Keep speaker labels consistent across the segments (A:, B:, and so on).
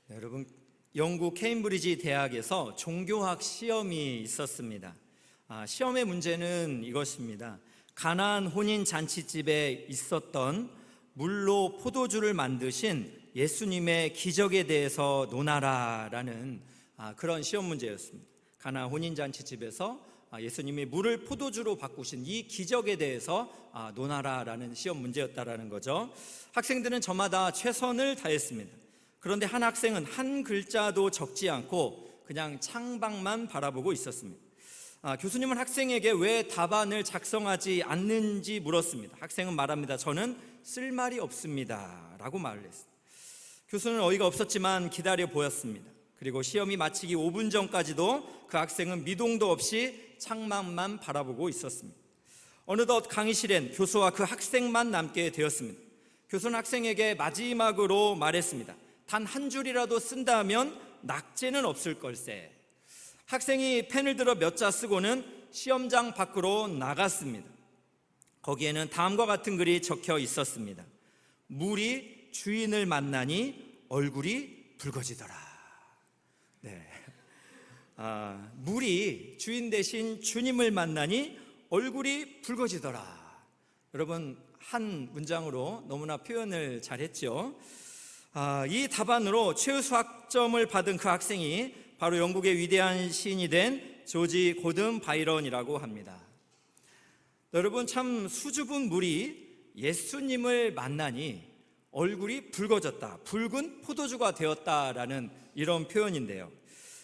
A: 네, 여러분, 영국 케임브리지 대학에서 종교학 시험이 있었습니다. 시험의 문제는 이것입니다. 가나안 혼인 잔치집에 있었던 물로 포도주를 만드신 예수님의 기적에 대해서 논하라라는 그런 시험 문제였습니다. 가나안 혼인 잔치집에서 예수님이 물을 포도주로 바꾸신 이 기적에 대해서 논하라라는 시험 문제였다라는 거죠. 학생들은 저마다 최선을 다했습니다. 그런데 한 학생은 한 글자도 적지 않고 그냥 창밖만 바라보고 있었습니다. 교수님은 학생에게 왜 답안을 작성하지 않는지 물었습니다. 학생은 말합니다. 저는 쓸 말이 없습니다 라고 말을 했습니다. 교수는 어이가 없었지만 기다려 보였습니다. 그리고 시험이 마치기 5분 전까지도 그 학생은 미동도 없이 창밖만 바라보고 있었습니다. 어느덧 강의실엔 교수와 그 학생만 남게 되었습니다. 교수는 학생에게 마지막으로 말했습니다. 단 한 줄이라도 쓴다면 낙제는 없을 걸세. 학생이 펜을 들어 몇 자 쓰고는 시험장 밖으로 나갔습니다. 거기에는 다음과 같은 글이 적혀 있었습니다. 물이 주인을 만나니 얼굴이 붉어지더라. 네. 물이 주인 대신 주님을 만나니 얼굴이 붉어지더라. 여러분, 한 문장으로 너무나 표현을 잘했죠. 이 답안으로 최우수 학점을 받은 그 학생이 바로 영국의 위대한 시인이 된 조지 고든 바이런이라고 합니다. 여러분, 참 수줍은 물이 예수님을 만나니 얼굴이 붉어졌다, 붉은 포도주가 되었다라는 이런 표현인데요.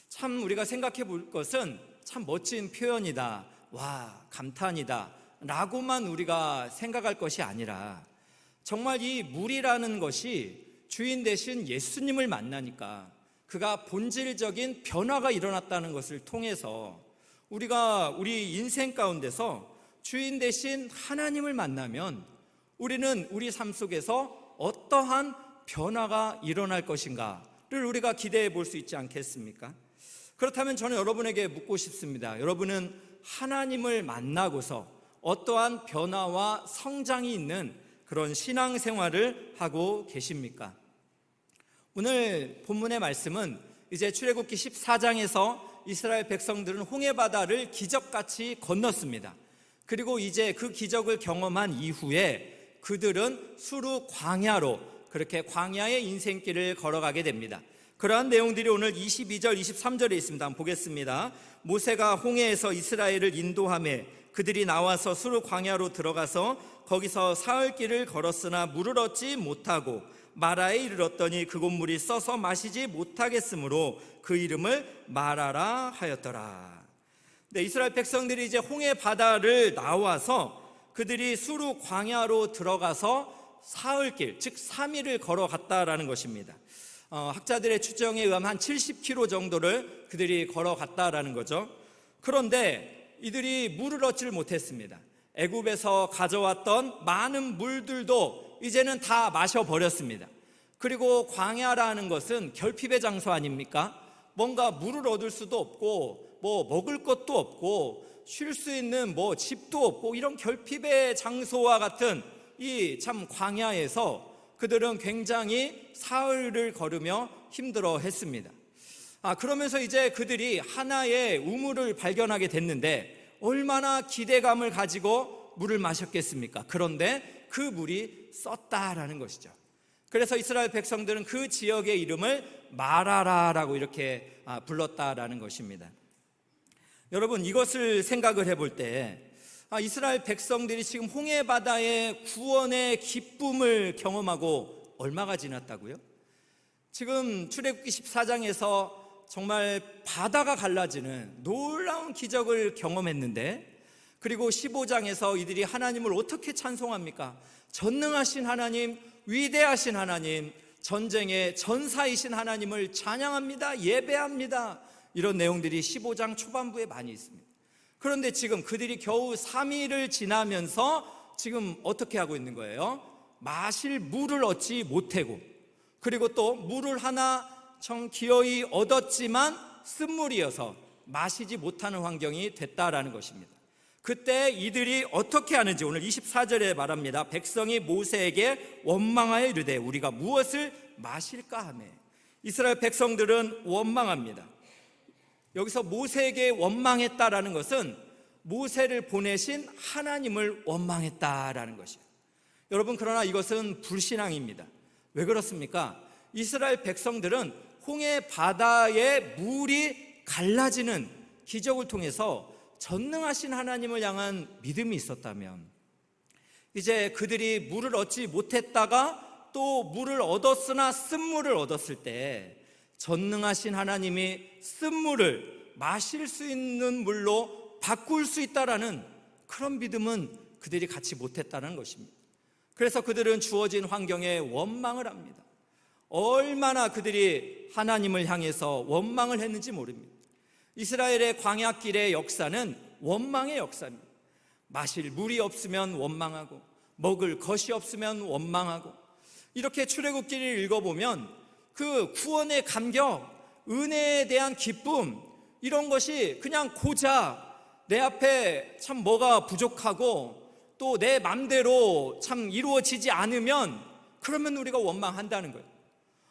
A: 참 우리가 생각해 볼 것은 참 멋진 표현이다, 와, 감탄이다 라고만 우리가 생각할 것이 아니라 정말 이 물이라는 것이 주인 대신 예수님을 만나니까 그가 본질적인 변화가 일어났다는 것을 통해서 우리가 우리 인생 가운데서 주인 대신 하나님을 만나면 우리는 우리 삶 속에서 어떠한 변화가 일어날 것인가를 우리가 기대해 볼 수 있지 않겠습니까? 그렇다면 저는 여러분에게 묻고 싶습니다. 여러분은 하나님을 만나고서 어떠한 변화와 성장이 있는 그런 신앙생활을 하고 계십니까? 오늘 본문의 말씀은 이제 출애굽기 14장에서 이스라엘 백성들은 홍해바다를 기적같이 건넜습니다. 그리고 이제 그 기적을 경험한 이후에 그들은 수르 광야로 그렇게 광야의 인생길을 걸어가게 됩니다. 그러한 내용들이 오늘 22절 23절에 있습니다. 한번 보겠습니다. 모세가 홍해에서 이스라엘을 인도하매 그들이 나와서 수르 광야로 들어가서 거기서 사흘길을 걸었으나 물을 얻지 못하고 마라에 이르렀더니 그곳 물이 써서 마시지 못하겠으므로 그 이름을 마라라 하였더라. 네, 이스라엘 백성들이 이제 홍해 바다를 나와서 그들이 수르 광야로 들어가서 사흘길, 즉 3일을 걸어갔다라는 것입니다. 학자들의 추정에 의하면 한 70km 정도를 그들이 걸어갔다라는 거죠. 그런데 이들이 물을 얻지를 못했습니다. 애굽에서 가져왔던 많은 물들도 이제는 다 마셔버렸습니다. 그리고 광야라는 것은 결핍의 장소 아닙니까? 뭔가 물을 얻을 수도 없고 먹을 것도 없고 쉴 수 있는 집도 없고 이런 결핍의 장소와 같은 이 참 광야에서 그들은 굉장히 사흘을 걸으며 힘들어 했습니다. 그러면서 이제 그들이 하나의 우물을 발견하게 됐는데 얼마나 기대감을 가지고 물을 마셨겠습니까? 그런데 그 물이 썼다라는 것이죠. 그래서 이스라엘 백성들은 그 지역의 이름을 마라라라고 이렇게 불렀다라는 것입니다. 여러분, 이것을 생각을 해볼 때 이스라엘 백성들이 지금 홍해바다의 구원의 기쁨을 경험하고 얼마가 지났다고요? 지금 출애굽기 14장에서 정말 바다가 갈라지는 놀라운 기적을 경험했는데, 그리고 15장에서 이들이 하나님을 어떻게 찬송합니까? 전능하신 하나님, 위대하신 하나님, 전쟁의 전사이신 하나님을 찬양합니다, 예배합니다. 이런 내용들이 15장 초반부에 많이 있습니다. 그런데 지금 그들이 겨우 3일을 지나면서 지금 어떻게 하고 있는 거예요? 마실 물을 얻지 못하고, 그리고 또 물을 하나 참 기어이 얻었지만 쓴물이어서 마시지 못하는 환경이 됐다라는 것입니다. 그때 이들이 어떻게 하는지 오늘 24절에 말합니다. 백성이 모세에게 원망하여 이르되 우리가 무엇을 마실까 하매. 이스라엘 백성들은 원망합니다. 여기서 모세에게 원망했다라는 것은 모세를 보내신 하나님을 원망했다라는 것이에요. 여러분, 그러나 이것은 불신앙입니다. 왜 그렇습니까? 이스라엘 백성들은 홍해 바다의 물이 갈라지는 기적을 통해서 전능하신 하나님을 향한 믿음이 있었다면, 이제 그들이 물을 얻지 못했다가 또 물을 얻었으나 쓴물을 얻었을 때 전능하신 하나님이 쓴물을 마실 수 있는 물로 바꿀 수 있다라는 그런 믿음은 그들이 갖지 못했다는 것입니다. 그래서 그들은 주어진 환경에 원망을 합니다. 얼마나 그들이 하나님을 향해서 원망을 했는지 모릅니다. 이스라엘의 광야길의 역사는 원망의 역사입니다. 마실 물이 없으면 원망하고 먹을 것이 없으면 원망하고, 이렇게 출애굽기를 읽어보면 그 구원의 감격, 은혜에 대한 기쁨, 이런 것이 그냥 고작 내 앞에 참 뭐가 부족하고 또 내 맘대로 참 이루어지지 않으면, 그러면 우리가 원망한다는 거예요.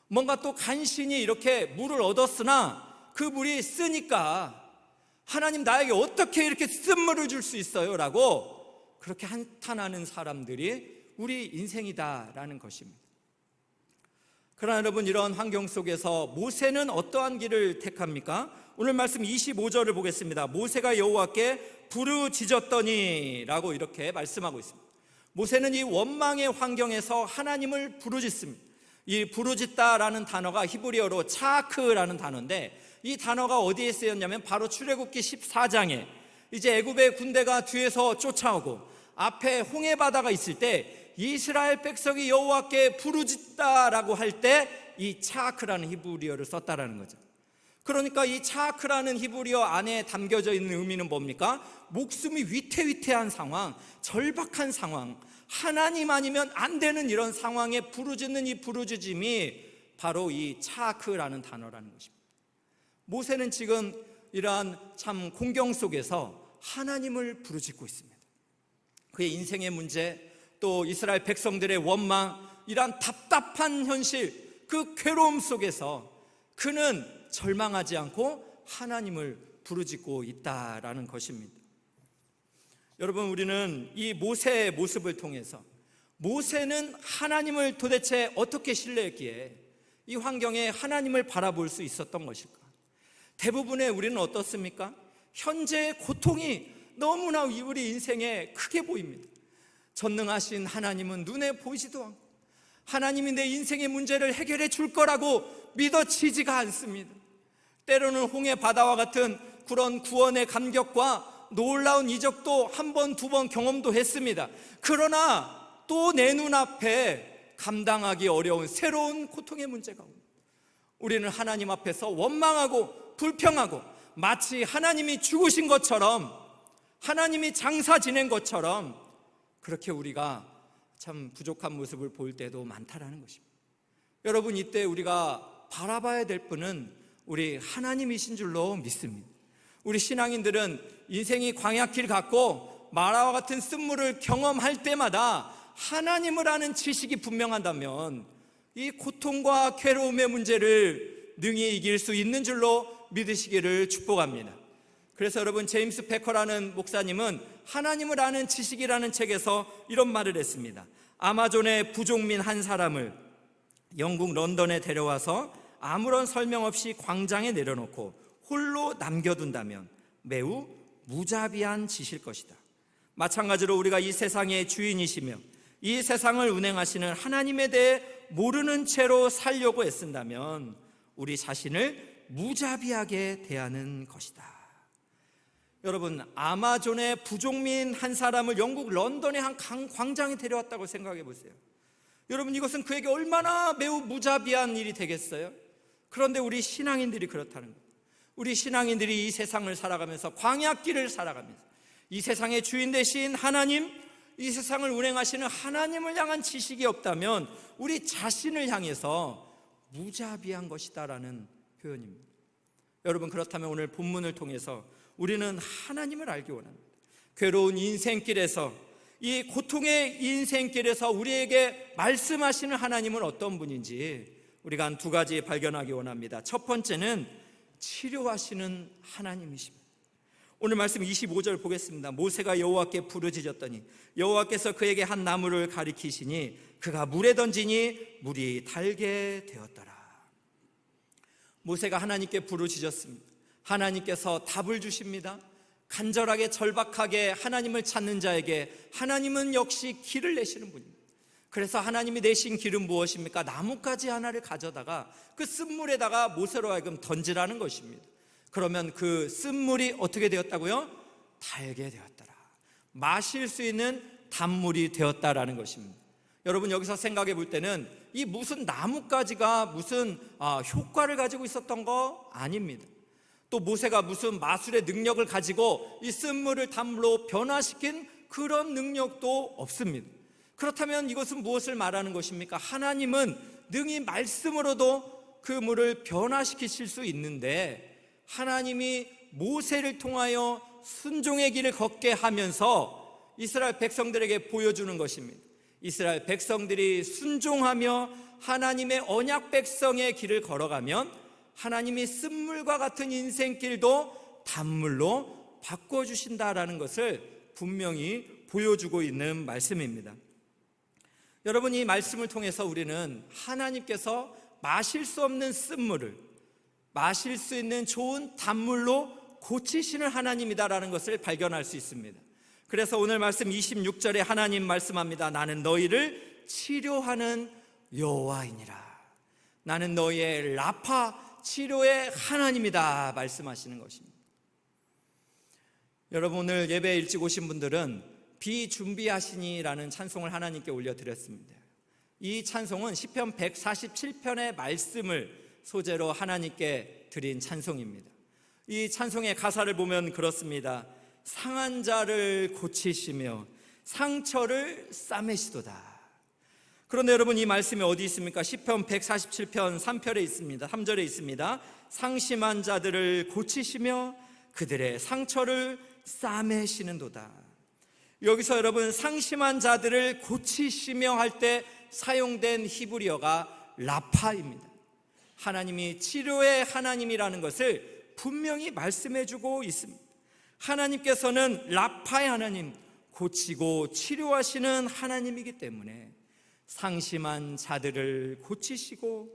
A: 뭔가 또 간신히 이렇게 물을 얻었으나 그 물이 쓰니까 하나님 나에게 어떻게 이렇게 쓴물을 줄 수 있어요? 라고 그렇게 한탄하는 사람들이 우리 인생이다라는 것입니다. 그러나 여러분, 이런 환경 속에서 모세는 어떠한 길을 택합니까? 오늘 말씀 25절을 보겠습니다. 모세가 여호와께 부르짖었더니 라고 이렇게 말씀하고 있습니다. 모세는 이 원망의 환경에서 하나님을 부르짖습니다. 이 부르짖다라는 단어가 히브리어로 차크라는 단어인데, 이 단어가 어디에 쓰였냐면 바로 출애굽기 14장에 이제 애굽의 군대가 뒤에서 쫓아오고 앞에 홍해 바다가 있을 때 이스라엘 백성이 여호와께 부르짖다라고 할 때 이 차크라는 히브리어를 썼다라는 거죠. 그러니까 이 차크라는 히브리어 안에 담겨져 있는 의미는 뭡니까? 목숨이 위태위태한 상황, 절박한 상황, 하나님 아니면 안 되는 이런 상황에 부르짖는 이 부르짖음이 바로 이 차크라는 단어라는 것입니다. 모세는 지금 이러한 참 공경 속에서 하나님을 부르짖고 있습니다. 그의 인생의 문제, 또 이스라엘 백성들의 원망, 이러한 답답한 현실, 그 괴로움 속에서 그는 절망하지 않고 하나님을 부르짖고 있다라는 것입니다. 여러분, 우리는 이 모세의 모습을 통해서 모세는 하나님을 도대체 어떻게 신뢰했기에 이 환경에 하나님을 바라볼 수 있었던 것일까? 대부분의 우리는 어떻습니까? 현재의 고통이 너무나 우리 인생에 크게 보입니다. 전능하신 하나님은 눈에 보이지도 않고 하나님이 내 인생의 문제를 해결해 줄 거라고 믿어지지가 않습니다. 때로는 홍해 바다와 같은 그런 구원의 감격과 놀라운 이적도 한 번, 두 번 경험도 했습니다. 그러나 또 내 눈앞에 감당하기 어려운 새로운 고통의 문제가 옵니다. 우리는 하나님 앞에서 원망하고 불평하고, 마치 하나님이 죽으신 것처럼, 하나님이 장사 지낸 것처럼 그렇게 우리가 참 부족한 모습을 보일 때도 많다라는 것입니다. 여러분, 이때 우리가 바라봐야 될 분은 우리 하나님이신 줄로 믿습니다. 우리 신앙인들은 인생이 광야길 같고 마라와 같은 쓴물을 경험할 때마다 하나님을 아는 지식이 분명하다면 이 고통과 괴로움의 문제를 능히 이길 수 있는 줄로 믿으시기를 축복합니다. 그래서 여러분, 제임스 패커라는 목사님은 하나님을 아는 지식이라는 책에서 이런 말을 했습니다. 아마존의 부족민 한 사람을 영국 런던에 데려와서 아무런 설명 없이 광장에 내려놓고 홀로 남겨둔다면 매우 무자비한 짓일 것이다. 마찬가지로 우리가 이 세상의 주인이시며 이 세상을 운행하시는 하나님에 대해 모르는 채로 살려고 애쓴다면 우리 자신을 무자비하게 대하는 것이다. 여러분, 아마존의 부족민 한 사람을 영국 런던의 한 광장에 데려왔다고 생각해 보세요. 여러분, 이것은 그에게 얼마나 매우 무자비한 일이 되겠어요? 그런데 우리 신앙인들이 그렇다는 거예요. 우리 신앙인들이 이 세상을 살아가면서, 광야길을 살아가면서 이 세상의 주인 되신 하나님, 이 세상을 운행하시는 하나님을 향한 지식이 없다면 우리 자신을 향해서 무자비한 것이다라는 표현입니다. 여러분, 그렇다면 오늘 본문을 통해서 우리는 하나님을 알기 원합니다. 괴로운 인생길에서, 이 고통의 인생길에서 우리에게 말씀하시는 하나님은 어떤 분인지 우리가 한 두 가지 발견하기 원합니다. 첫 번째는 치료하시는 하나님이십니다. 오늘 말씀 25절 보겠습니다. 모세가 여호와께 부르짖었더니 여호와께서 그에게 한 나무를 가리키시니 그가 물에 던지니 물이 달게 되었더라. 모세가 하나님께 부르짖었습니다. 하나님께서 답을 주십니다. 간절하게 절박하게 하나님을 찾는 자에게 하나님은 역시 길을 내시는 분입니다. 그래서 하나님이 내신 길은 무엇입니까? 나뭇가지 하나를 가져다가 그 쓴물에다가 모세로 하여금 던지라는 것입니다. 그러면 그 쓴물이 어떻게 되었다고요? 달게 되었더라. 마실 수 있는 단물이 되었다라는 것입니다. 여러분, 여기서 생각해 볼 때는 이 무슨 나뭇가지가 무슨 효과를 가지고 있었던 거 아닙니다. 또 모세가 무슨 마술의 능력을 가지고 이 쓴물을 단물로 변화시킨 그런 능력도 없습니다. 그렇다면 이것은 무엇을 말하는 것입니까? 하나님은 능히 말씀으로도 그 물을 변화시키실 수 있는데, 하나님이 모세를 통하여 순종의 길을 걷게 하면서 이스라엘 백성들에게 보여주는 것입니다. 이스라엘 백성들이 순종하며 하나님의 언약 백성의 길을 걸어가면 하나님이 쓴물과 같은 인생길도 단물로 바꿔주신다라는 것을 분명히 보여주고 있는 말씀입니다. 여러분, 이 말씀을 통해서 우리는 하나님께서 마실 수 없는 쓴물을 마실 수 있는 좋은 단물로 고치시는 하나님이다라는 것을 발견할 수 있습니다. 그래서 오늘 말씀 26절에 하나님 말씀합니다. 나는 너희를 치료하는 여호와이니라. 나는 너희의 라파, 치료의 하나님이다 말씀하시는 것입니다. 여러분, 오늘 예배 일찍 오신 분들은 비준비하시니라는 찬송을 하나님께 올려드렸습니다. 이 찬송은 시편 147편의 말씀을 소재로 하나님께 드린 찬송입니다. 이 찬송의 가사를 보면 그렇습니다. 상한 자를 고치시며 상처를 싸매시도다. 그런데 여러분, 이 말씀이 어디 있습니까? 시편 147편 3절에 있습니다. 3절에 있습니다. 상심한 자들을 고치시며 그들의 상처를 싸매시는도다. 여기서 여러분, 상심한 자들을 고치시며 할 때 사용된 히브리어가 라파입니다. 하나님이 치료의 하나님이라는 것을 분명히 말씀해주고 있습니다. 하나님께서는 라파의 하나님, 고치고 치료하시는 하나님이기 때문에 상심한 자들을 고치시고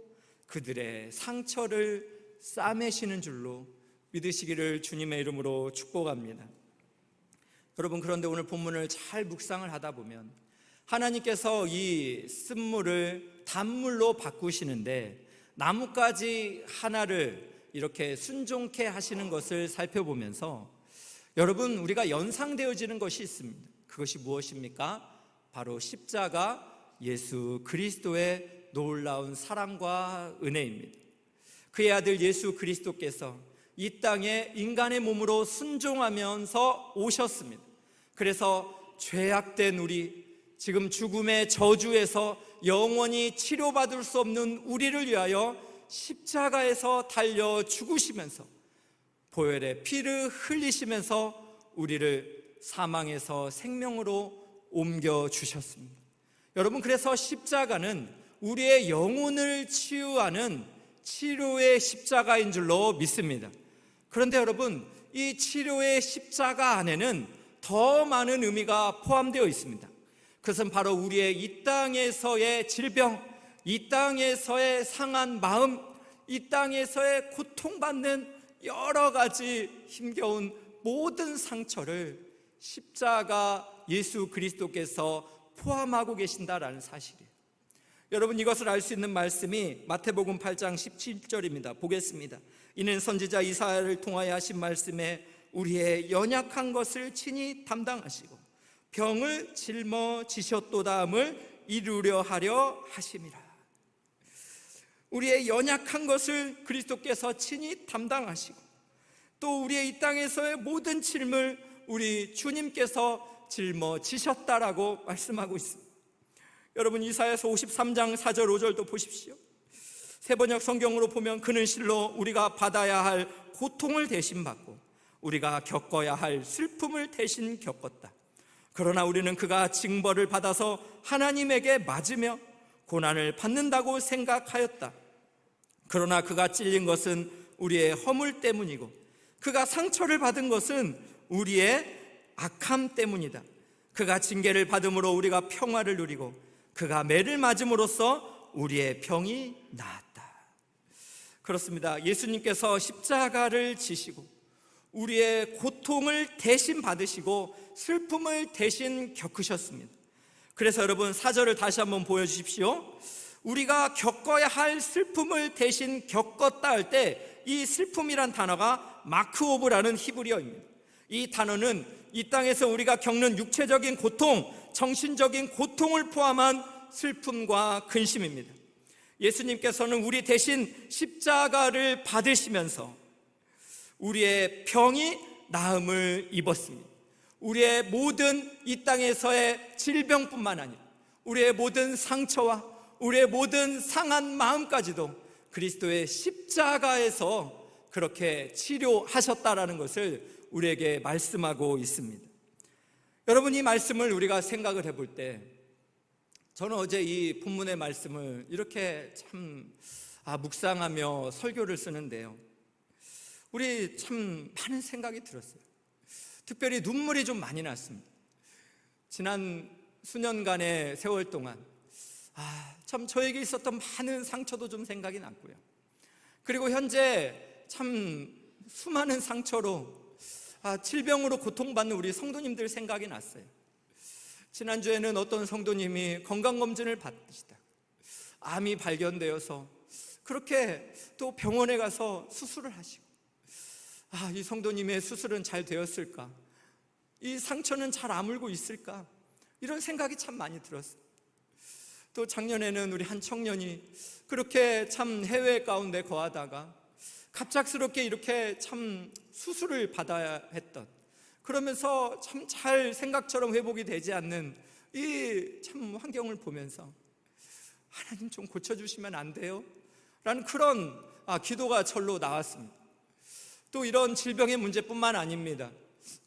A: 그들의 상처를 싸매시는 줄로 믿으시기를 주님의 이름으로 축복합니다. 여러분, 그런데 오늘 본문을 잘 묵상을 하다 보면 하나님께서 이 쓴물을 단물로 바꾸시는데 나뭇가지 하나를 이렇게 순종케 하시는 것을 살펴보면서 여러분, 우리가 연상되어지는 것이 있습니다. 그것이 무엇입니까? 바로 십자가 예수 그리스도의 놀라운 사랑과 은혜입니다. 그의 아들 예수 그리스도께서 이 땅에 인간의 몸으로 순종하면서 오셨습니다. 그래서 죄악된 우리, 지금 죽음의 저주에서 영원히 치료받을 수 없는 우리를 위하여 십자가에서 달려 죽으시면서 보혈의 피를 흘리시면서 우리를 사망에서 생명으로 옮겨주셨습니다. 여러분, 그래서 십자가는 우리의 영혼을 치유하는 치료의 십자가인 줄로 믿습니다. 그런데 여러분, 이 치료의 십자가 안에는 더 많은 의미가 포함되어 있습니다. 그것은 바로 우리의 이 땅에서의 질병, 이 땅에서의 상한 마음, 이 땅에서의 고통받는 여러 가지 힘겨운 모든 상처를 십자가 예수 그리스도께서 포함하고 계신다라는 사실이에요. 여러분, 이것을 알 수 있는 말씀이 마태복음 8장 17절입니다. 보겠습니다. 이는 선지자 이사야를 통하여 하신 말씀에 우리의 연약한 것을 친히 담당하시고 병을 짊어지셨도다함을 이루려 하려 하심이라. 우리의 연약한 것을 그리스도께서 친히 담당하시고 또 우리의 이 땅에서의 모든 짐을 우리 주님께서 짊어지셨다라고 말씀하고 있습니다. 여러분, 이사야서 53장 4절 5절도 보십시오. 세번역 성경으로 보면 그는 실로 우리가 받아야 할 고통을 대신 받고 우리가 겪어야 할 슬픔을 대신 겪었다. 그러나 우리는 그가 징벌을 받아서 하나님에게 맞으며 고난을 받는다고 생각하였다. 그러나 그가 찔린 것은 우리의 허물 때문이고 그가 상처를 받은 것은 우리의 악함 때문이다. 그가 징계를 받음으로 우리가 평화를 누리고 그가 매를 맞음으로써 우리의 병이 나았다. 그렇습니다. 예수님께서 십자가를 지시고 우리의 고통을 대신 받으시고 슬픔을 대신 겪으셨습니다. 그래서 여러분 4절을 다시 한번 보여주십시오. 우리가 겪어야 할 슬픔을 대신 겪었다 할 때 이 슬픔이란 단어가 마크오브라는 히브리어입니다. 이 단어는 이 땅에서 우리가 겪는 육체적인 고통, 정신적인 고통을 포함한 슬픔과 근심입니다. 예수님께서는 우리 대신 십자가를 받으시면서 우리의 병이 나음을 입었습니다. 우리의 모든 이 땅에서의 질병뿐만 아니라 우리의 모든 상처와 우리의 모든 상한 마음까지도 그리스도의 십자가에서 그렇게 치료하셨다라는 것을 우리에게 말씀하고 있습니다. 여러분, 이 말씀을 우리가 생각을 해볼 때 저는 어제 이 본문의 말씀을 이렇게 참 묵상하며 설교를 쓰는데요, 우리 참 많은 생각이 들었어요. 특별히 눈물이 좀 많이 났습니다. 지난 수년간의 세월 동안 참 저에게 있었던 많은 상처도 좀 생각이 났고요, 그리고 현재 참 수많은 상처로 질병으로 고통받는 우리 성도님들 생각이 났어요. 지난주에는 어떤 성도님이 건강검진을 받으시다 암이 발견되어서 그렇게 또 병원에 가서 수술을 하시고, 이 성도님의 수술은 잘 되었을까? 이 상처는 잘 아물고 있을까? 이런 생각이 참 많이 들었어요. 또 작년에는 우리 한 청년이 그렇게 참 해외 가운데 거하다가 갑작스럽게 이렇게 참 수술을 받아야 했던, 그러면서 참 잘 생각처럼 회복이 되지 않는 이 참 환경을 보면서 하나님 좀 고쳐주시면 안 돼요? 라는 그런 기도가 절로 나왔습니다. 또 이런 질병의 문제뿐만 아닙니다.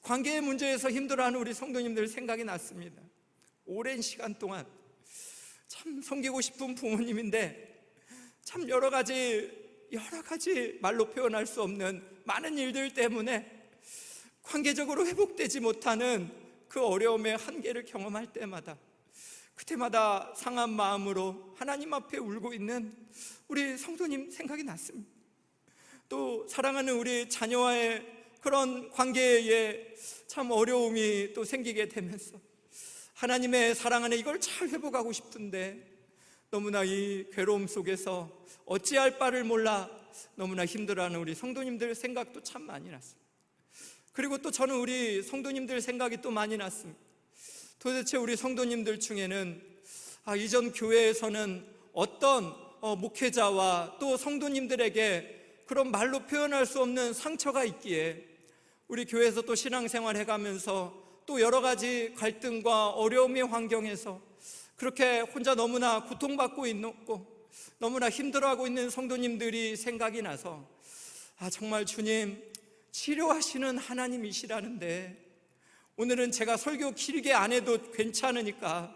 A: 관계의 문제에서 힘들어하는 우리 성도님들 생각이 났습니다. 오랜 시간 동안 참 섬기고 싶은 부모님인데 참 여러 가지 말로 표현할 수 없는 많은 일들 때문에 관계적으로 회복되지 못하는 그 어려움의 한계를 경험할 때마다, 그때마다 상한 마음으로 하나님 앞에 울고 있는 우리 성도님 생각이 났습니다. 또 사랑하는 우리 자녀와의 그런 관계에 참 어려움이 또 생기게 되면서 하나님의 사랑 안에 이걸 잘 회복하고 싶은데 너무나 이 괴로움 속에서 어찌할 바를 몰라 너무나 힘들어하는 우리 성도님들 생각도 참 많이 났습니다. 그리고 또 저는 우리 성도님들 생각이 또 많이 났습니다. 도대체 우리 성도님들 중에는 이전 교회에서는 어떤 목회자와 또 성도님들에게 그런 말로 표현할 수 없는 상처가 있기에 우리 교회에서 또 신앙생활 해가면서 또 여러 가지 갈등과 어려움의 환경에서 그렇게 혼자 너무나 고통받고 있고 너무나 힘들어하고 있는 성도님들이 생각이 나서 정말 주님 치료하시는 하나님이시라는데 오늘은 제가 설교 길게 안 해도 괜찮으니까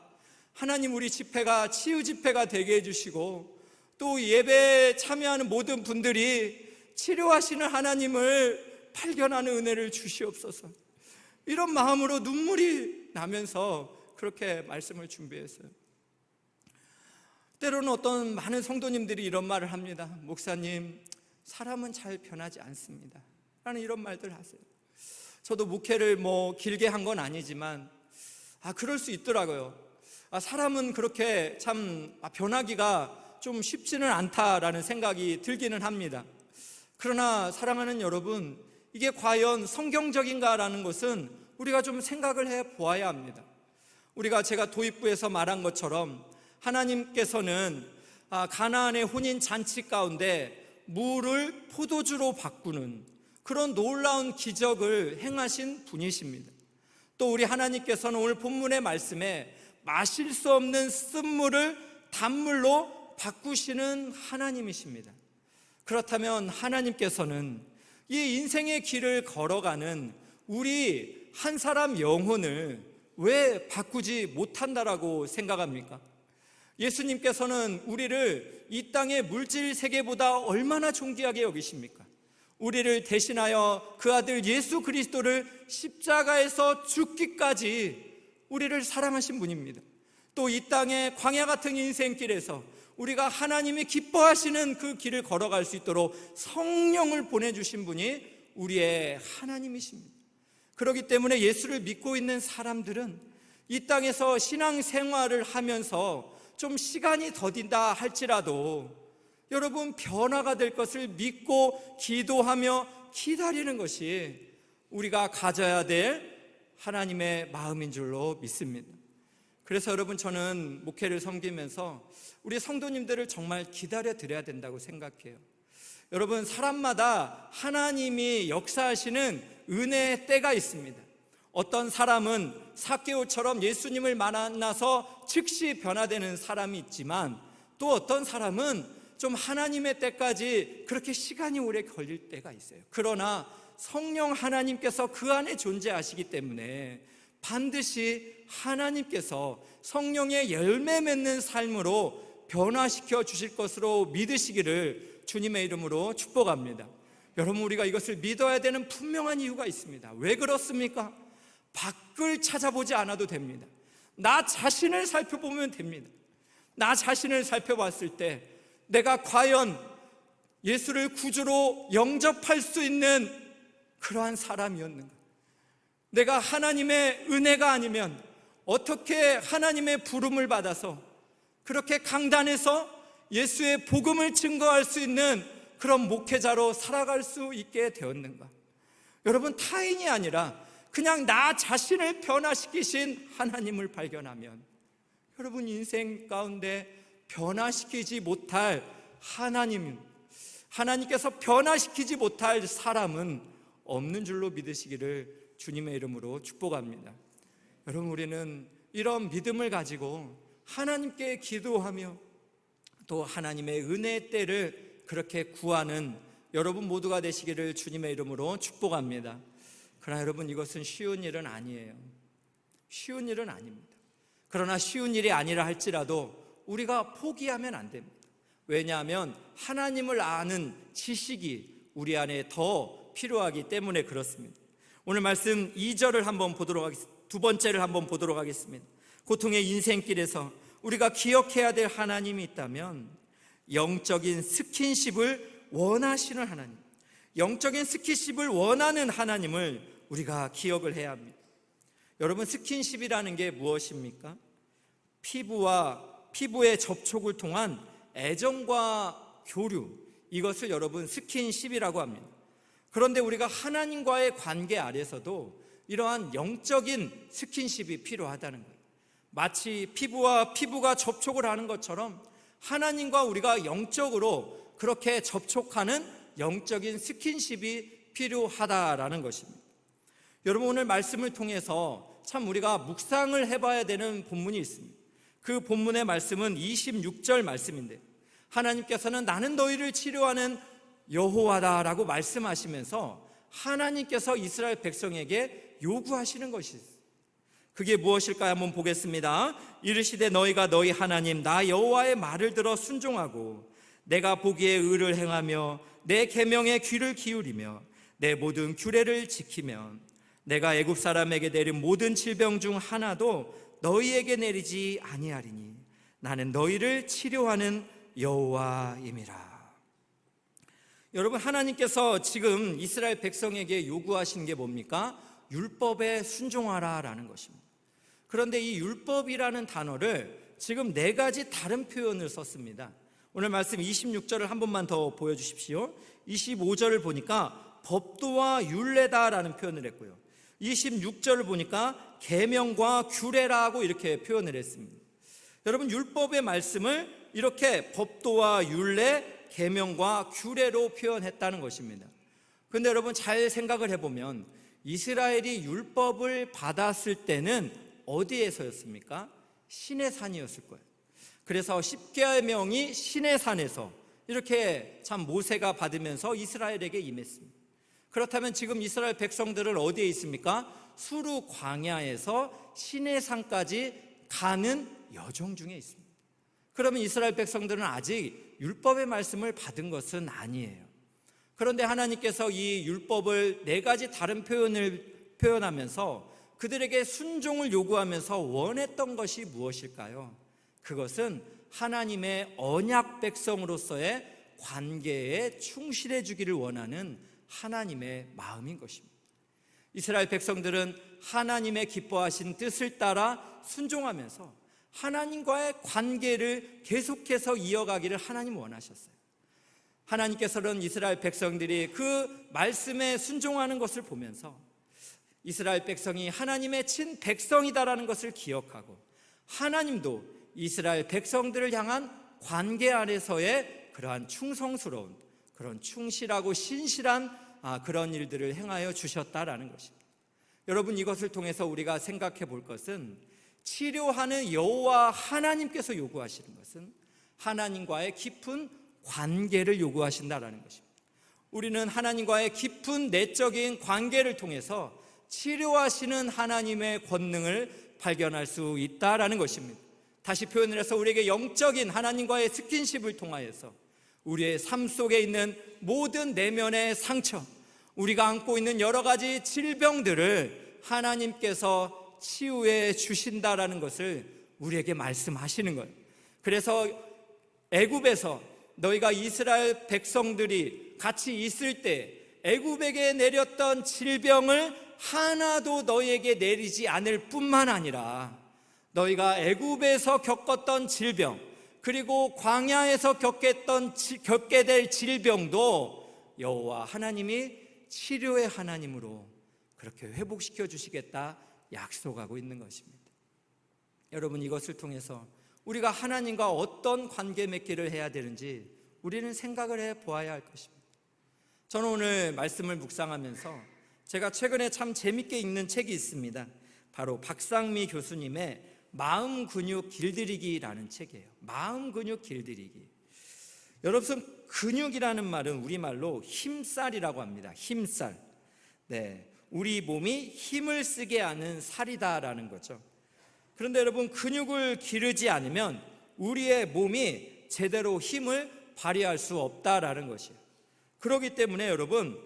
A: 하나님 우리 집회가 치유 집회가 되게 해주시고 또 예배에 참여하는 모든 분들이 치료하시는 하나님을 발견하는 은혜를 주시옵소서. 이런 마음으로 눈물이 나면서 그렇게 말씀을 준비했어요. 때로는 어떤 많은 성도님들이 이런 말을 합니다. 목사님, 사람은 잘 변하지 않습니다 라는 이런 말들 하세요. 저도 목회를 길게 한 건 아니지만 그럴 수 있더라고요. 사람은 그렇게 참 변하기가 좀 쉽지는 않다라는 생각이 들기는 합니다. 그러나 사랑하는 여러분, 이게 과연 성경적인가라는 것은 우리가 좀 생각을 해 보아야 합니다. 제가 도입부에서 말한 것처럼 하나님께서는 가나안의 혼인 잔치 가운데 물을 포도주로 바꾸는 그런 놀라운 기적을 행하신 분이십니다. 또 우리 하나님께서는 오늘 본문의 말씀에 마실 수 없는 쓴물을 단물로 바꾸시는 하나님이십니다. 그렇다면 하나님께서는 이 인생의 길을 걸어가는 우리 한 사람 영혼을 왜 바꾸지 못한다라고 생각합니까? 예수님께서는 우리를 이 땅의 물질 세계보다 얼마나 존귀하게 여기십니까? 우리를 대신하여 그 아들 예수 그리스도를 십자가에서 죽기까지 우리를 사랑하신 분입니다. 또 이 땅의 광야 같은 인생길에서 우리가 하나님이 기뻐하시는 그 길을 걸어갈 수 있도록 성령을 보내주신 분이 우리의 하나님이십니다. 그렇기 때문에 예수를 믿고 있는 사람들은 이 땅에서 신앙생활을 하면서 좀 시간이 더딘다 할지라도 여러분, 변화가 될 것을 믿고 기도하며 기다리는 것이 우리가 가져야 될 하나님의 마음인 줄로 믿습니다. 그래서 여러분, 저는 목회를 섬기면서 우리 성도님들을 정말 기다려 드려야 된다고 생각해요. 여러분, 사람마다 하나님이 역사하시는 은혜의 때가 있습니다. 어떤 사람은 삭개오처럼 예수님을 만나서 즉시 변화되는 사람이 있지만, 또 어떤 사람은 좀 하나님의 때까지 그렇게 시간이 오래 걸릴 때가 있어요. 그러나 성령 하나님께서 그 안에 존재하시기 때문에 반드시 하나님께서 성령의 열매 맺는 삶으로 변화시켜 주실 것으로 믿으시기를 주님의 이름으로 축복합니다. 여러분, 우리가 이것을 믿어야 되는 분명한 이유가 있습니다. 왜 그렇습니까? 밖을 찾아보지 않아도 됩니다. 나 자신을 살펴보면 됩니다. 나 자신을 살펴봤을 때 내가 과연 예수를 구주로 영접할 수 있는 그러한 사람이었는가? 내가 하나님의 은혜가 아니면 어떻게 하나님의 부름을 받아서 그렇게 강단에서 예수의 복음을 증거할 수 있는 그런 목회자로 살아갈 수 있게 되었는가? 여러분, 타인이 아니라 그냥 나 자신을 변화시키신 하나님을 발견하면 여러분, 인생 가운데 변화시키지 못할 하나님께서 변화시키지 못할 사람은 없는 줄로 믿으시기를 주님의 이름으로 축복합니다. 여러분, 우리는 이런 믿음을 가지고 하나님께 기도하며 또 하나님의 은혜의 때를 그렇게 구하는 여러분 모두가 되시기를 주님의 이름으로 축복합니다. 그러나 여러분, 이것은 쉬운 일은 아니에요. 쉬운 일은 아닙니다. 그러나 쉬운 일이 아니라 할지라도 우리가 포기하면 안 됩니다. 왜냐하면 하나님을 아는 지식이 우리 안에 더 필요하기 때문에 그렇습니다. 오늘 말씀 2절을 한번 보도록 하겠습니다. 두 번째를 한번 보도록 하겠습니다. 고통의 인생길에서 우리가 기억해야 될 하나님이 있다면 영적인 스킨십을 원하시는 하나님, 영적인 스킨십을 원하는 하나님을 우리가 기억을 해야 합니다. 여러분, 스킨십이라는 게 무엇입니까? 피부의 접촉을 통한 애정과 교류, 이것을 여러분 스킨십이라고 합니다. 그런데 우리가 하나님과의 관계 아래서도 이러한 영적인 스킨십이 필요하다는 거예요. 마치 피부와 피부가 접촉을 하는 것처럼 하나님과 우리가 영적으로 그렇게 접촉하는 영적인 스킨십이 필요하다라는 것입니다. 여러분, 오늘 말씀을 통해서 참 우리가 묵상을 해봐야 되는 본문이 있습니다. 그 본문의 말씀은 26절 말씀인데, 하나님께서는 나는 너희를 치료하는 여호와다라고 말씀하시면서 하나님께서 이스라엘 백성에게 요구하시는 것이 있어요. 그게 무엇일까요? 한번 보겠습니다. 이르시되 너희가 너희 하나님 나 여호와의 말을 들어 순종하고 내가 보기에 의를 행하며 내 계명에 귀를 기울이며 내 모든 규례를 지키면 내가 애굽 사람에게 내린 모든 질병 중 하나도 너희에게 내리지 아니하리니 나는 너희를 치료하는 여호와임이라. 여러분, 하나님께서 지금 이스라엘 백성에게 요구하신 게 뭡니까? 율법에 순종하라라는 것입니다. 그런데 이 율법이라는 단어를 지금 4가지 다른 표현을 썼습니다. 오늘 말씀 26절을 한 번만 더 보여주십시오. 25절을 보니까 법도와 율례다라는 표현을 했고요, 26절을 보니까 계명과 규례라고 이렇게 표현을 했습니다. 여러분, 율법의 말씀을 이렇게 법도와 율례, 계명과 규례로 표현했다는 것입니다. 그런데 여러분, 잘 생각을 해보면 이스라엘이 율법을 받았을 때는 어디에서였습니까? 시내산이었을 거예요. 그래서 10계명이 시내산에서 이렇게 참 모세가 받으면서 이스라엘에게 임했습니다. 그렇다면 지금 이스라엘 백성들은 어디에 있습니까? 수르 광야에서 시내산까지 가는 여정 중에 있습니다. 그러면 이스라엘 백성들은 아직 율법의 말씀을 받은 것은 아니에요. 그런데 하나님께서 이 율법을 네 가지 다른 표현하면서 그들에게 순종을 요구하면서 원했던 것이 무엇일까요? 그것은 하나님의 언약 백성으로서의 관계에 충실해 주기를 원하는 하나님의 마음인 것입니다. 이스라엘 백성들은 하나님의 기뻐하신 뜻을 따라 순종하면서 하나님과의 관계를 계속해서 이어가기를 하나님 원하셨어요. 하나님께서는 이스라엘 백성들이 그 말씀에 순종하는 것을 보면서 이스라엘 백성이 하나님의 친 백성이다라는 것을 기억하고 하나님도 이스라엘 백성들을 향한 관계 안에서의 그러한 충성스러운, 그런 충실하고 신실한 그런 일들을 행하여 주셨다라는 것입니다. 여러분, 이것을 통해서 우리가 생각해 볼 것은 치료하는 여호와 하나님께서 요구하시는 것은 하나님과의 깊은 관계를 요구하신다라는 것입니다. 우리는 하나님과의 깊은 내적인 관계를 통해서 치료하시는 하나님의 권능을 발견할 수 있다라는 것입니다. 다시 표현을 해서 우리에게 영적인 하나님과의 스킨십을 통하여서 우리의 삶 속에 있는 모든 내면의 상처, 우리가 안고 있는 여러 가지 질병들을 하나님께서 치유해 주신다라는 것을 우리에게 말씀하시는 거예요. 그래서 애굽에서 너희가 이스라엘 백성들이 같이 있을 때 애굽에게 내렸던 질병을 하나도 너희에게 내리지 않을 뿐만 아니라 너희가 애굽에서 겪었던 질병, 그리고 광야에서 겪게 될 질병도 여호와 하나님이 치료의 하나님으로 그렇게 회복시켜 주시겠다 약속하고 있는 것입니다. 여러분, 이것을 통해서 우리가 하나님과 어떤 관계 맺기를 해야 되는지 우리는 생각을 해 보아야 할 것입니다. 저는 오늘 말씀을 묵상하면서 제가 최근에 참 재밌게 읽는 책이 있습니다. 바로 박상미 교수님의 마음 근육 길들이기라는 책이에요. 마음 근육 길들이기. 여러분, 근육이라는 말은 우리말로 힘살이라고 합니다. 힘살. 네, 우리 몸이 힘을 쓰게 하는 살이다라는 거죠. 그런데 여러분, 근육을 기르지 않으면 우리의 몸이 제대로 힘을 발휘할 수 없다라는 것이에요. 그렇기 때문에 여러분,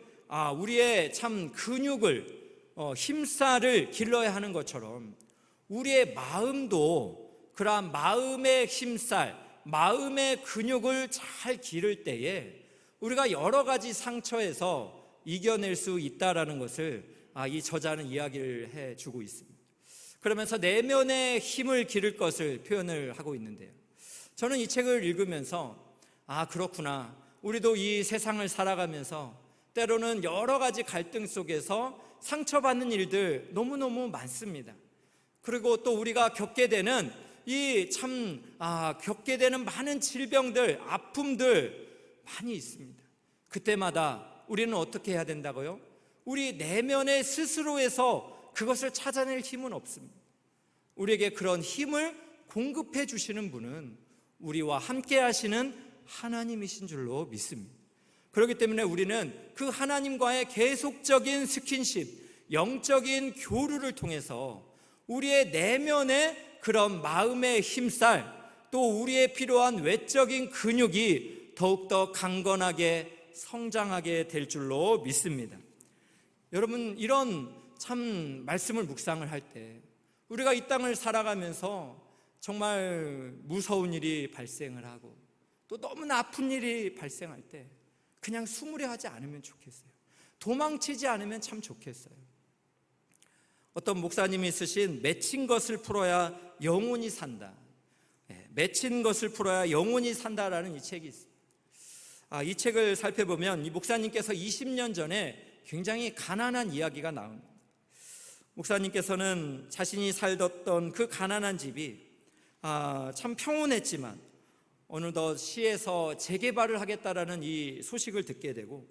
A: 우리의 참 근육을 힘살을 길러야 하는 것처럼 우리의 마음도 그러한 마음의 힘살, 마음의 근육을 잘 기를 때에 우리가 여러 가지 상처에서 이겨낼 수 있다라는 것을 이 저자는 이야기를 해주고 있습니다. 그러면서 내면의 힘을 기를 것을 표현을 하고 있는데요, 저는 이 책을 읽으면서 그렇구나, 우리도 이 세상을 살아가면서 때로는 여러 가지 갈등 속에서 상처받는 일들 너무너무 많습니다. 그리고 또 우리가 겪게 되는 겪게 되는 많은 질병들, 아픔들 많이 있습니다. 그때마다 우리는 어떻게 해야 된다고요? 우리 내면의 스스로에서 그것을 찾아낼 힘은 없습니다. 우리에게 그런 힘을 공급해 주시는 분은 우리와 함께 하시는 하나님이신 줄로 믿습니다. 그렇기 때문에 우리는 그 하나님과의 계속적인 스킨십, 영적인 교류를 통해서 우리의 내면의 그런 마음의 힘살, 또 우리의 필요한 외적인 근육이 더욱더 강건하게 성장하게 될 줄로 믿습니다. 여러분, 이런 참 말씀을 묵상을 할 때 우리가 이 땅을 살아가면서 정말 무서운 일이 발생을 하고 또 너무나 아픈 일이 발생할 때 그냥 수무려 하지 않으면 좋겠어요. 도망치지 않으면 참 좋겠어요. 어떤 목사님이 쓰신 맺힌 것을 풀어야 영혼이 산다, 맺힌 것을 풀어야 영혼이 산다라는 이 책이 있습니다. 이 책을 살펴보면 이 목사님께서 20년 전에 굉장히 가난한 이야기가 나옵니다. 목사님께서는 자신이 살던 그 가난한 집이 참 평온했지만 어느덧 시에서 재개발을 하겠다라는 이 소식을 듣게 되고,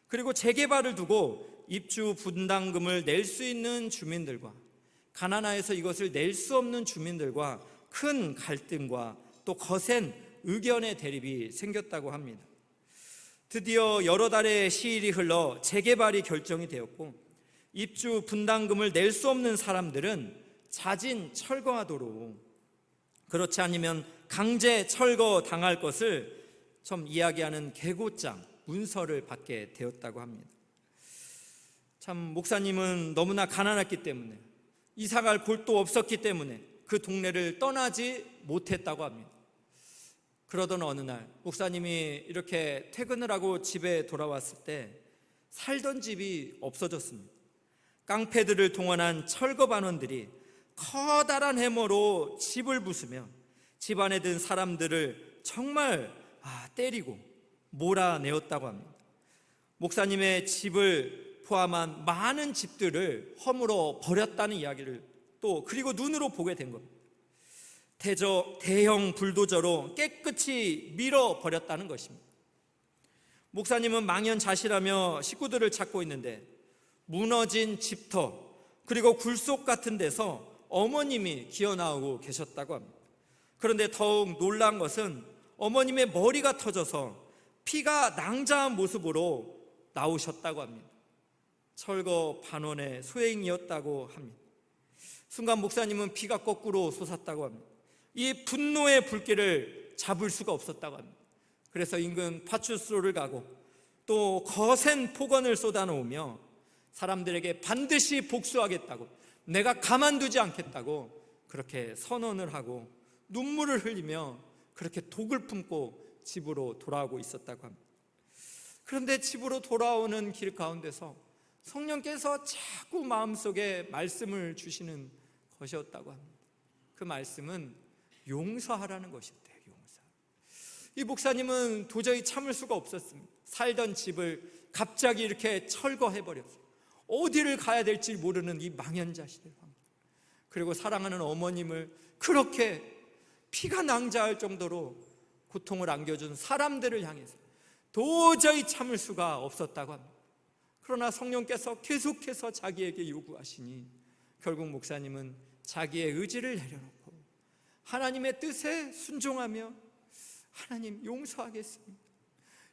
A: 그리고 재개발을 두고 입주 분담금을 낼 수 있는 주민들과 가난하여서 이것을 낼 수 없는 주민들과 큰 갈등과 또 거센 의견의 대립이 생겼다고 합니다. 드디어 여러 달의 시일이 흘러 재개발이 결정이 되었고, 입주 분담금을 낼 수 없는 사람들은 자진 철거하도록 그렇지 않으면 강제 철거 당할 것을 좀 이야기하는 계고장, 문서를 받게 되었다고 합니다. 참 목사님은 너무나 가난했기 때문에, 이사갈 곳도 없었기 때문에 그 동네를 떠나지 못했다고 합니다. 그러던 어느 날 목사님이 이렇게 퇴근을 하고 집에 돌아왔을 때 살던 집이 없어졌습니다. 깡패들을 동원한 철거반원들이 커다란 해머로 집을 부수며 집안에 든 사람들을 정말 때리고 몰아내었다고 합니다. 목사님의 집을 포함한 많은 집들을 허물어 버렸다는 이야기를 또 그리고 눈으로 보게 된 겁니다. 대형 불도저로 깨끗이 밀어버렸다는 것입니다. 목사님은 망연자실하며 식구들을 찾고 있는데 무너진 집터 그리고 굴속 같은 데서 어머님이 기어나오고 계셨다고 합니다. 그런데 더욱 놀란 것은 어머님의 머리가 터져서 피가 낭자한 모습으로 나오셨다고 합니다. 철거 반원의 소행이었다고 합니다. 순간 목사님은 피가 거꾸로 솟았다고 합니다. 이 분노의 불길을 잡을 수가 없었다고 합니다. 그래서 인근 파출소를 가고 또 거센 폭언을 쏟아놓으며 사람들에게 반드시 복수하겠다고, 내가 가만두지 않겠다고 그렇게 선언을 하고 눈물을 흘리며 그렇게 독을 품고 집으로 돌아오고 있었다고 합니다. 그런데 집으로 돌아오는 길 가운데서 성령께서 자꾸 마음속에 말씀을 주시는 것이었다고 합니다. 그 말씀은 용서하라는 것이었대요. 용서. 이 목사님은 도저히 참을 수가 없었습니다. 살던 집을 갑자기 이렇게 철거해버렸어요. 어디를 가야 될지 모르는 이 망연자실의 환경, 그리고 사랑하는 어머님을 그렇게 피가 낭자할 정도로 고통을 안겨준 사람들을 향해서 도저히 참을 수가 없었다고 합니다. 그러나 성령께서 계속해서 자기에게 요구하시니 결국 목사님은 자기의 의지를 내려놓고 하나님의 뜻에 순종하며 하나님 용서하겠습니다,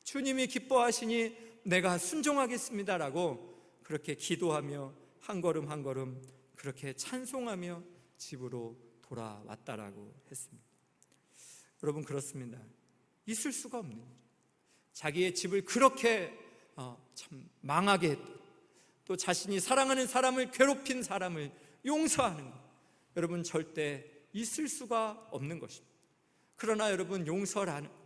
A: 주님이 기뻐하시니 내가 순종하겠습니다라고 그렇게 기도하며 한 걸음 한 걸음 그렇게 찬송하며 집으로 돌아왔다라고 했습니다. 여러분, 그렇습니다. 있을 수가 없는 일. 자기의 집을 그렇게 참 망하게 했던, 또 자신이 사랑하는 사람을 괴롭힌 사람을 용서하는 것, 여러분 절대 있을 수가 없는 것입니다. 그러나 여러분, 용서라는 것,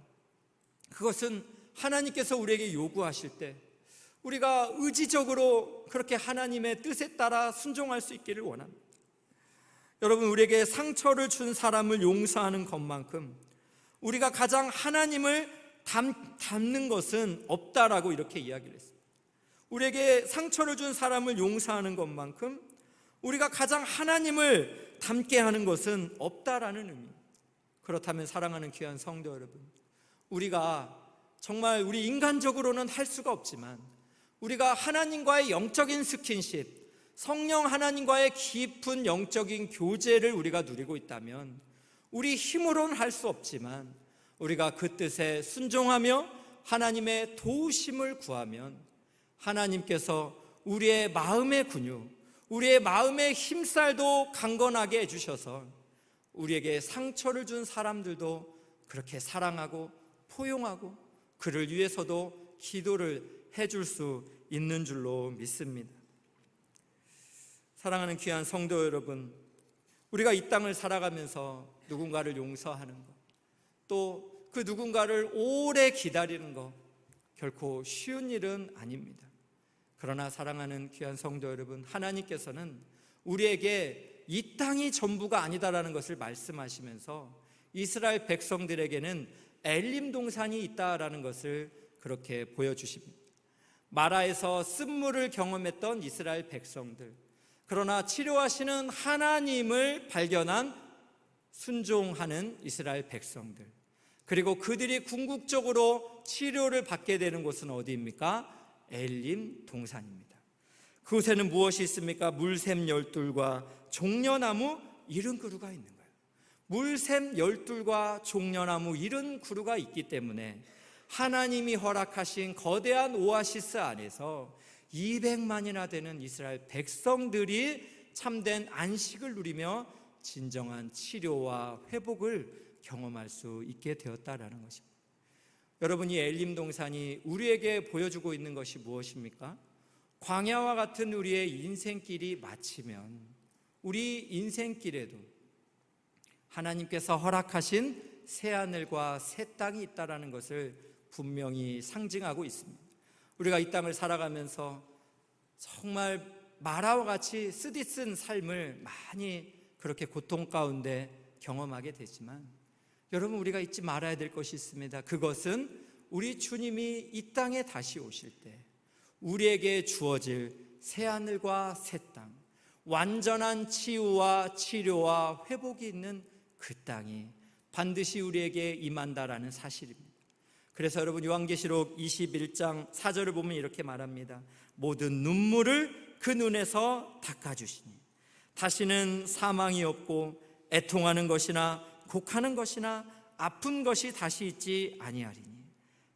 A: 그것은 하나님께서 우리에게 요구하실 때 우리가 의지적으로 그렇게 하나님의 뜻에 따라 순종할 수 있기를 원합니다. 여러분, 우리에게 상처를 준 사람을 용서하는 것만큼 우리가 가장 하나님을 닮는 것은 없다라고 이렇게 이야기를 했습니다. 우리에게 상처를 준 사람을 용서하는 것만큼 우리가 가장 하나님을 닮게 하는 것은 없다라는 의미입니다. 그렇다면 사랑하는 귀한 성도 여러분, 우리가 정말 우리 인간적으로는 할 수가 없지만 우리가 하나님과의 영적인 스킨십, 성령 하나님과의 깊은 영적인 교제를 우리가 누리고 있다면 우리 힘으로는 할 수 없지만 우리가 그 뜻에 순종하며 하나님의 도우심을 구하면 하나님께서 우리의 마음의 근육, 우리의 마음의 힘살도 강건하게 해주셔서 우리에게 상처를 준 사람들도 그렇게 사랑하고 포용하고 그를 위해서도 기도를 해줄 수 있는 줄로 믿습니다. 사랑하는 귀한 성도 여러분, 우리가 이 땅을 살아가면서 누군가를 용서하는 것, 또 그 누군가를 오래 기다리는 것 결코 쉬운 일은 아닙니다. 그러나 사랑하는 귀한 성도 여러분, 하나님께서는 우리에게 이 땅이 전부가 아니다라는 것을 말씀하시면서 이스라엘 백성들에게는 엘림 동산이 있다라는 것을 그렇게 보여주십니다. 마라에서 쓴물을 경험했던 이스라엘 백성들, 그러나 치료하시는 하나님을 발견한 순종하는 이스라엘 백성들, 그리고 그들이 궁극적으로 치료를 받게 되는 곳은 어디입니까? 엘림 동산입니다. 그곳에는 무엇이 있습니까? 물샘 12과 종려나무 70그루가 있는 거예요. 물샘 12과 종려나무 70그루가 있기 때문에 하나님이 허락하신 거대한 오아시스 안에서 200만이나 되는 이스라엘 백성들이 참된 안식을 누리며 진정한 치료와 회복을 경험할 수 있게 되었다라는 것입니다. 여러분, 이 엘림 동산이 우리에게 보여주고 있는 것이 무엇입니까? 광야와 같은 우리의 인생길이 마치면 우리 인생길에도 하나님께서 허락하신 새하늘과 새 땅이 있다는 것을 분명히 상징하고 있습니다. 우리가 이 땅을 살아가면서 정말 마라와 같이 쓰디쓴 삶을 많이 그렇게 고통 가운데 경험하게 되지만, 여러분, 우리가 잊지 말아야 될 것이 있습니다. 그것은 우리 주님이 이 땅에 다시 오실 때 우리에게 주어질 새하늘과 새 땅, 완전한 치유와 치료와 회복이 있는 그 땅이 반드시 우리에게 임한다라는 사실입니다. 그래서 여러분, 요한계시록 21장 4절을 보면 이렇게 말합니다. 모든 눈물을 그 눈에서 닦아주시니 다시는 사망이 없고 애통하는 것이나 곡하는 것이나 아픈 것이 다시 있지 아니하리니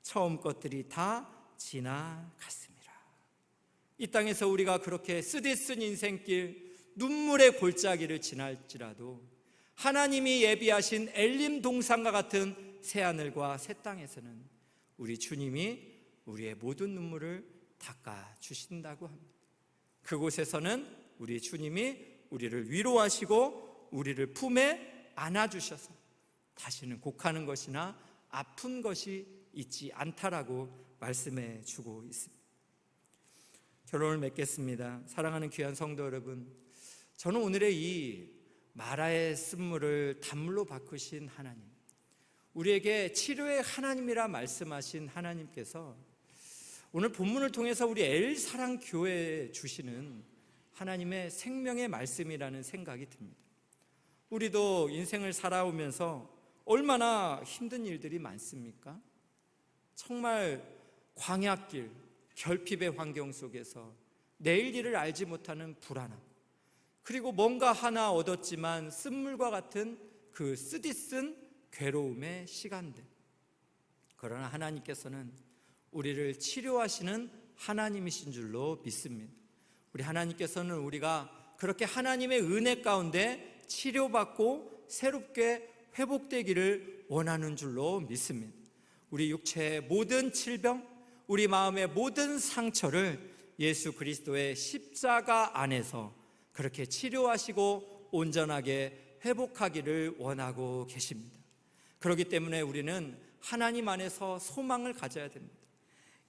A: 처음 것들이 다 지나갔습니다. 이 땅에서 우리가 그렇게 쓰디쓴 인생길, 눈물의 골짜기를 지날지라도 하나님이 예비하신 엘림 동산과 같은 새하늘과 새 땅에서는 우리 주님이 우리의 모든 눈물을 닦아주신다고 합니다. 그곳에서는 우리 주님이 우리를 위로하시고 우리를 품에 안아주셔서 다시는 곡하는 것이나 아픈 것이 있지 않다라고 말씀해 주고 있습니다. 결론을 맺겠습니다. 사랑하는 귀한 성도 여러분, 저는 오늘의 이 마라의 쓴물을 단물로 바꾸신 하나님, 우리에게 치료의 하나님이라 말씀하신 하나님께서 오늘 본문을 통해서 우리 엘사랑교회에 주시는 하나님의 생명의 말씀이라는 생각이 듭니다. 우리도 인생을 살아오면서 얼마나 힘든 일들이 많습니까? 정말 광야길, 결핍의 환경 속에서 내일 일을 알지 못하는 불안함, 그리고 뭔가 하나 얻었지만 쓴물과 같은 그 쓰디쓴 괴로움의 시간들. 그러나 하나님께서는 우리를 치료하시는 하나님이신 줄로 믿습니다. 우리 하나님께서는 우리가 그렇게 하나님의 은혜 가운데 치료받고 새롭게 회복되기를 원하는 줄로 믿습니다. 우리 육체의 모든 질병, 우리 마음의 모든 상처를 예수 그리스도의 십자가 안에서 그렇게 치료하시고 온전하게 회복하기를 원하고 계십니다. 그렇기 때문에 우리는 하나님 안에서 소망을 가져야 됩니다.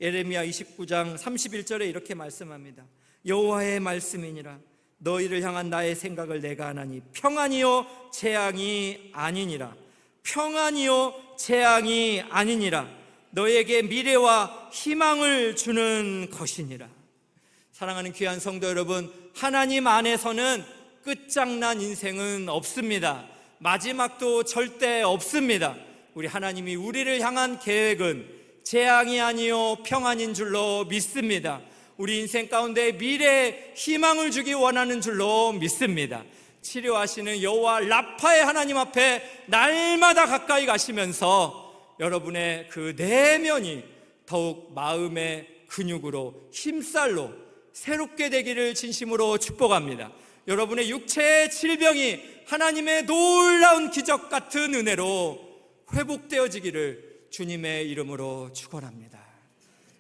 A: 예레미야 29장 31절에 이렇게 말씀합니다. 여호와의 말씀이니라. 너희를 향한 나의 생각을 내가 하나니 평안이요 재앙이 아니니라. 평안이요 재앙이 아니니라. 너에게 미래와 희망을 주는 것이니라. 사랑하는 귀한 성도 여러분, 하나님 안에서는 끝장난 인생은 없습니다. 마지막도 절대 없습니다. 우리 하나님이 우리를 향한 계획은 재앙이 아니요 평안인 줄로 믿습니다. 우리 인생 가운데 미래에 희망을 주기 원하는 줄로 믿습니다. 치료하시는 여호와 라파의 하나님 앞에 날마다 가까이 가시면서 여러분의 그 내면이 더욱 마음의 근육으로 힘살로 새롭게 되기를 진심으로 축복합니다. 여러분의 육체의 질병이 하나님의 놀라운 기적 같은 은혜로 회복되어지기를 주님의 이름으로 축원합니다.